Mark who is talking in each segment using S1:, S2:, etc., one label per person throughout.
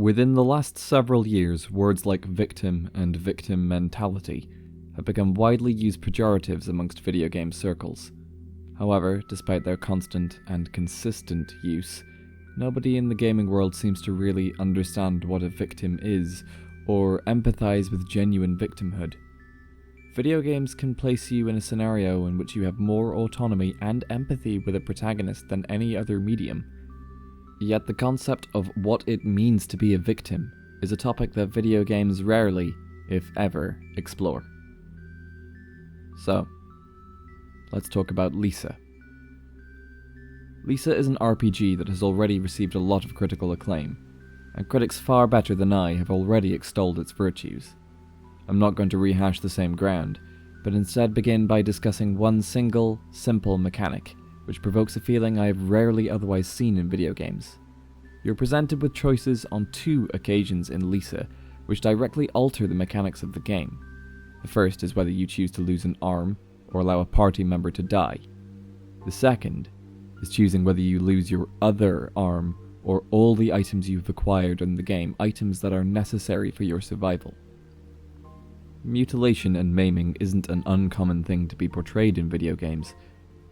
S1: Within the last several years, words like victim and victim mentality have become widely used pejoratives amongst video game circles. However, despite their constant and consistent use, nobody in the gaming world seems to really understand what a victim is, or empathize with genuine victimhood. Video games can place you in a scenario in which you have more autonomy and empathy with a protagonist than any other medium. Yet the concept of what it means to be a victim is a topic that video games rarely, if ever, explore. So, let's talk about Lisa. Lisa is an RPG that has already received a lot of critical acclaim, and critics far better than I have already extolled its virtues. I'm not going to rehash the same ground, but instead begin by discussing one single, simple mechanic, which provokes a feeling I have rarely otherwise seen in video games. You're presented with choices on 2 occasions in Lisa, which directly alter the mechanics of the game. The first is whether you choose to lose an arm, or allow a party member to die. The second is choosing whether you lose your other arm, or all the items you've acquired in the game, items that are necessary for your survival. Mutilation and maiming isn't an uncommon thing to be portrayed in video games.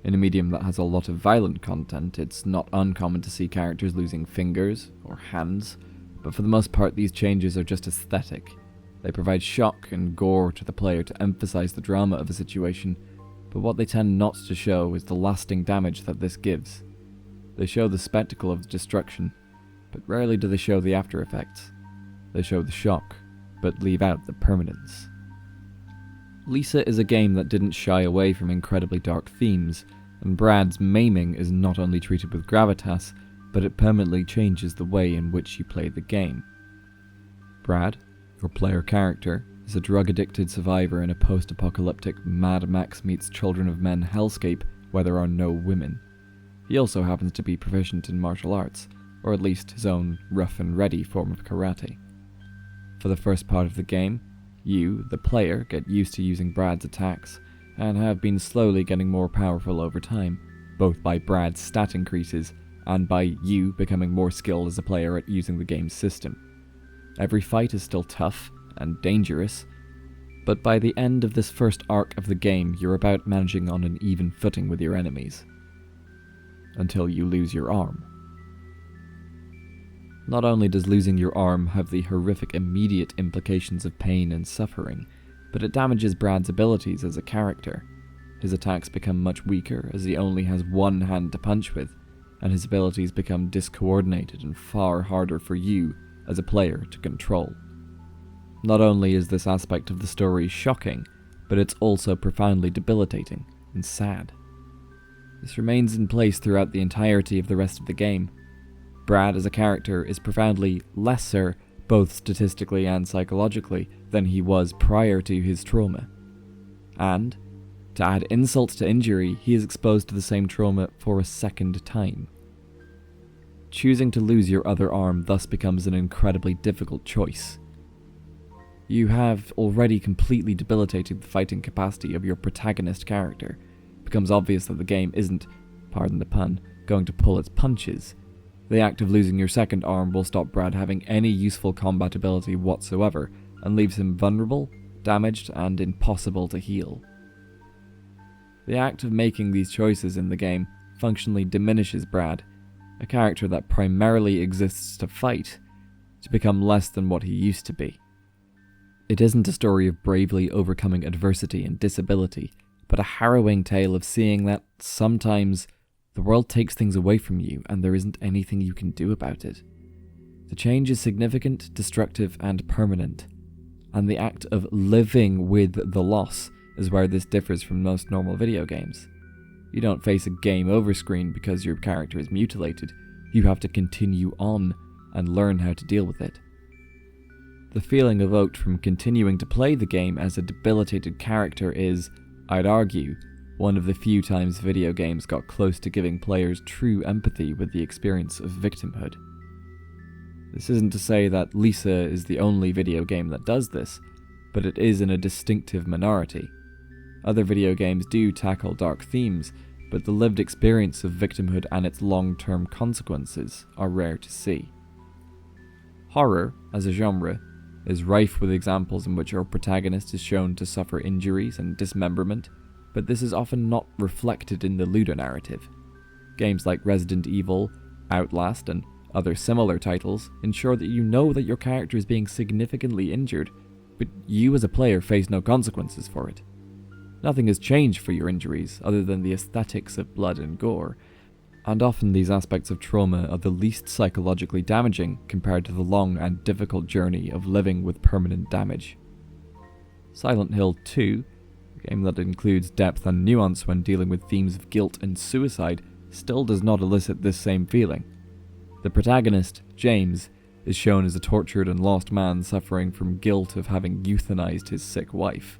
S1: In a medium that has a lot of violent content, it's not uncommon to see characters losing fingers or hands, but for the most part these changes are just aesthetic. They provide shock and gore to the player to emphasize the drama of a situation, but what they tend not to show is the lasting damage that this gives. They show the spectacle of destruction, but rarely do they show the after effects. They show the shock, but leave out the permanence. Lisa is a game that didn't shy away from incredibly dark themes, and Brad's maiming is not only treated with gravitas, but it permanently changes the way in which you play the game. Brad, your player character, is a drug-addicted survivor in a post-apocalyptic Mad Max meets Children of Men hellscape where there are no women. He also happens to be proficient in martial arts, or at least his own rough and ready form of karate. For the first part of the game, you, the player, get used to using Brad's attacks, and have been slowly getting more powerful over time, both by Brad's stat increases, and by you becoming more skilled as a player at using the game's system. Every fight is still tough and dangerous, but by the end of this first arc of the game, you're about managing on an even footing with your enemies. Until you lose your arm. Not only does losing your arm have the horrific immediate implications of pain and suffering, but it damages Brad's abilities as a character. His attacks become much weaker as he only has one hand to punch with, and his abilities become discoordinated and far harder for you as a player to control. Not only is this aspect of the story shocking, but it's also profoundly debilitating and sad. This remains in place throughout the entirety of the rest of the game. Brad as a character is profoundly lesser, both statistically and psychologically, than he was prior to his trauma. And, to add insult to injury, he is exposed to the same trauma for a second time. Choosing to lose your other arm thus becomes an incredibly difficult choice. You have already completely debilitated the fighting capacity of your protagonist character. It becomes obvious that the game isn't, pardon the pun, going to pull its punches. The act of losing your second arm will stop Brad having any useful combat ability whatsoever, and leaves him vulnerable, damaged, and impossible to heal. The act of making these choices in the game functionally diminishes Brad, a character that primarily exists to fight, to become less than what he used to be. It isn't a story of bravely overcoming adversity and disability, but a harrowing tale of seeing that sometimes the world takes things away from you and there isn't anything you can do about it. The change is significant, destructive, and permanent, and the act of living with the loss is where this differs from most normal video games. You don't face a game over screen because your character is mutilated. You have to continue on and learn how to deal with it. The feeling evoked from continuing to play the game as a debilitated character is, I'd argue, one of the few times video games got close to giving players true empathy with the experience of victimhood. This isn't to say that Lisa is the only video game that does this, but it is in a distinctive minority. Other video games do tackle dark themes, but the lived experience of victimhood and its long-term consequences are rare to see. Horror, as a genre, is rife with examples in which our protagonist is shown to suffer injuries and dismemberment, but this is often not reflected in the ludonarrative. Games like Resident Evil, Outlast, and other similar titles ensure that you know that your character is being significantly injured, but you as a player face no consequences for it. Nothing has changed for your injuries other than the aesthetics of blood and gore, and often these aspects of trauma are the least psychologically damaging compared to the long and difficult journey of living with permanent damage. Silent Hill 2, a game that includes depth and nuance when dealing with themes of guilt and suicide, still does not elicit this same feeling. The protagonist, James, is shown as a tortured and lost man suffering from guilt of having euthanized his sick wife.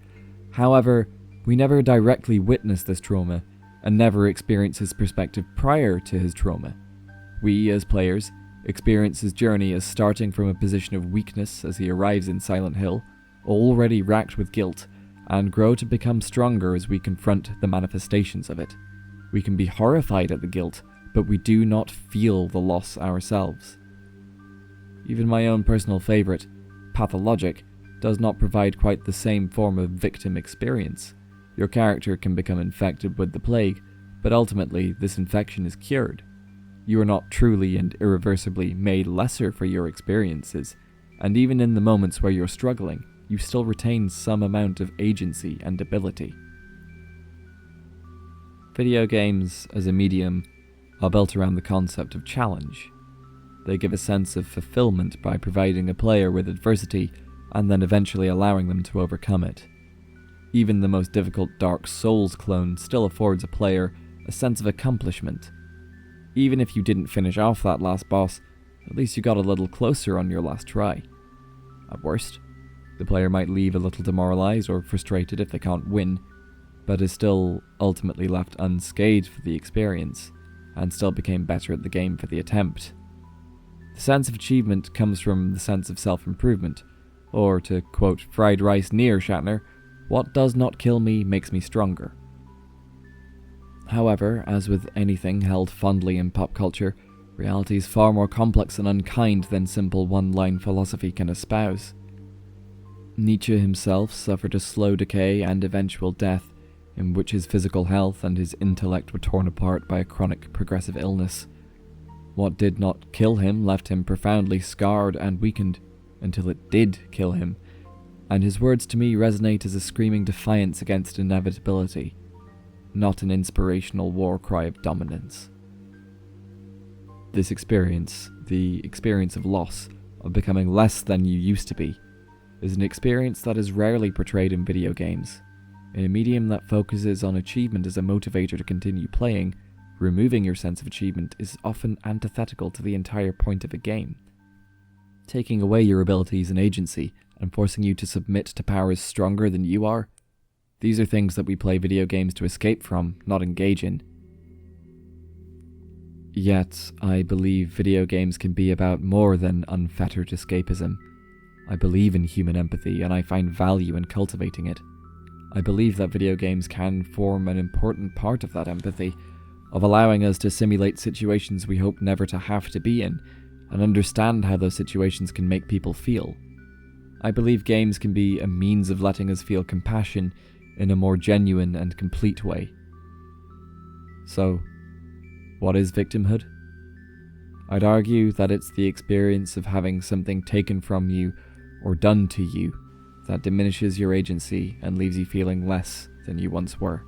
S1: However, we never directly witness this trauma, and never experience his perspective prior to his trauma. We, as players, experience his journey as starting from a position of weakness as he arrives in Silent Hill, already racked with guilt, and grow to become stronger as we confront the manifestations of it. We can be horrified at the guilt, but we do not feel the loss ourselves. Even my own personal favourite, Pathologic, does not provide quite the same form of victim experience. Your character can become infected with the plague, but ultimately this infection is cured. You are not truly and irreversibly made lesser for your experiences, and even in the moments where you're struggling, you still retain some amount of agency and ability. Video games, as a medium, are built around the concept of challenge. They give a sense of fulfillment by providing a player with adversity and then eventually allowing them to overcome it. Even the most difficult Dark Souls clone still affords a player a sense of accomplishment. Even if you didn't finish off that last boss, at least you got a little closer on your last try. At worst, the player might leave a little demoralized or frustrated if they can't win, but is still ultimately left unscathed for the experience, and still became better at the game for the attempt. The sense of achievement comes from the sense of self-improvement, or to quote Fried Rice near Shatner, "What does not kill me makes me stronger." However, as with anything held fondly in pop culture, reality is far more complex and unkind than simple one-line philosophy can espouse. Nietzsche himself suffered a slow decay and eventual death, in which his physical health and his intellect were torn apart by a chronic progressive illness. What did not kill him left him profoundly scarred and weakened, until it did kill him, and his words to me resonate as a screaming defiance against inevitability, not an inspirational war cry of dominance. This experience, the experience of loss, of becoming less than you used to be, is an experience that is rarely portrayed in video games. In a medium that focuses on achievement as a motivator to continue playing, removing your sense of achievement is often antithetical to the entire point of a game. Taking away your abilities and agency, and forcing you to submit to powers stronger than you are, these are things that we play video games to escape from, not engage in. Yet, I believe video games can be about more than unfettered escapism. I believe in human empathy, and I find value in cultivating it. I believe that video games can form an important part of that empathy, of allowing us to simulate situations we hope never to have to be in, and understand how those situations can make people feel. I believe games can be a means of letting us feel compassion in a more genuine and complete way. So, what is victimhood? I'd argue that it's the experience of having something taken from you or done to you that diminishes your agency and leaves you feeling less than you once were.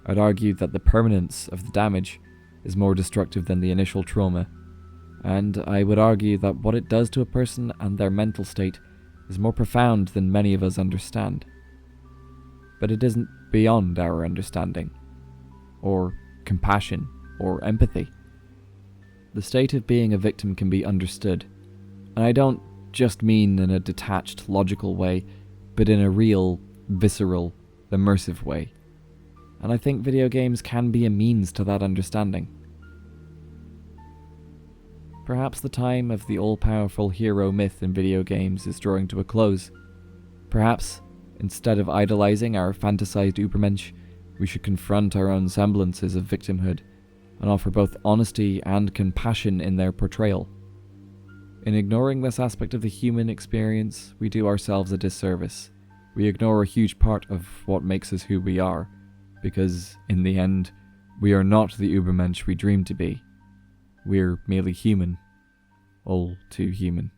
S1: I'd argue that the permanence of the damage is more destructive than the initial trauma, and I would argue that what it does to a person and their mental state is more profound than many of us understand. But it isn't beyond our understanding, or compassion, or empathy. The state of being a victim can be understood, and I don't just mean in a detached, logical way, but in a real, visceral, immersive way. And I think video games can be a means to that understanding. Perhaps the time of the all-powerful hero myth in video games is drawing to a close. Perhaps, instead of idolizing our fantasized Übermensch, we should confront our own semblances of victimhood, and offer both honesty and compassion in their portrayal. In ignoring this aspect of the human experience, we do ourselves a disservice. We ignore a huge part of what makes us who we are, because, in the end, we are not the Ubermensch we dream to be. We're merely human. All too human.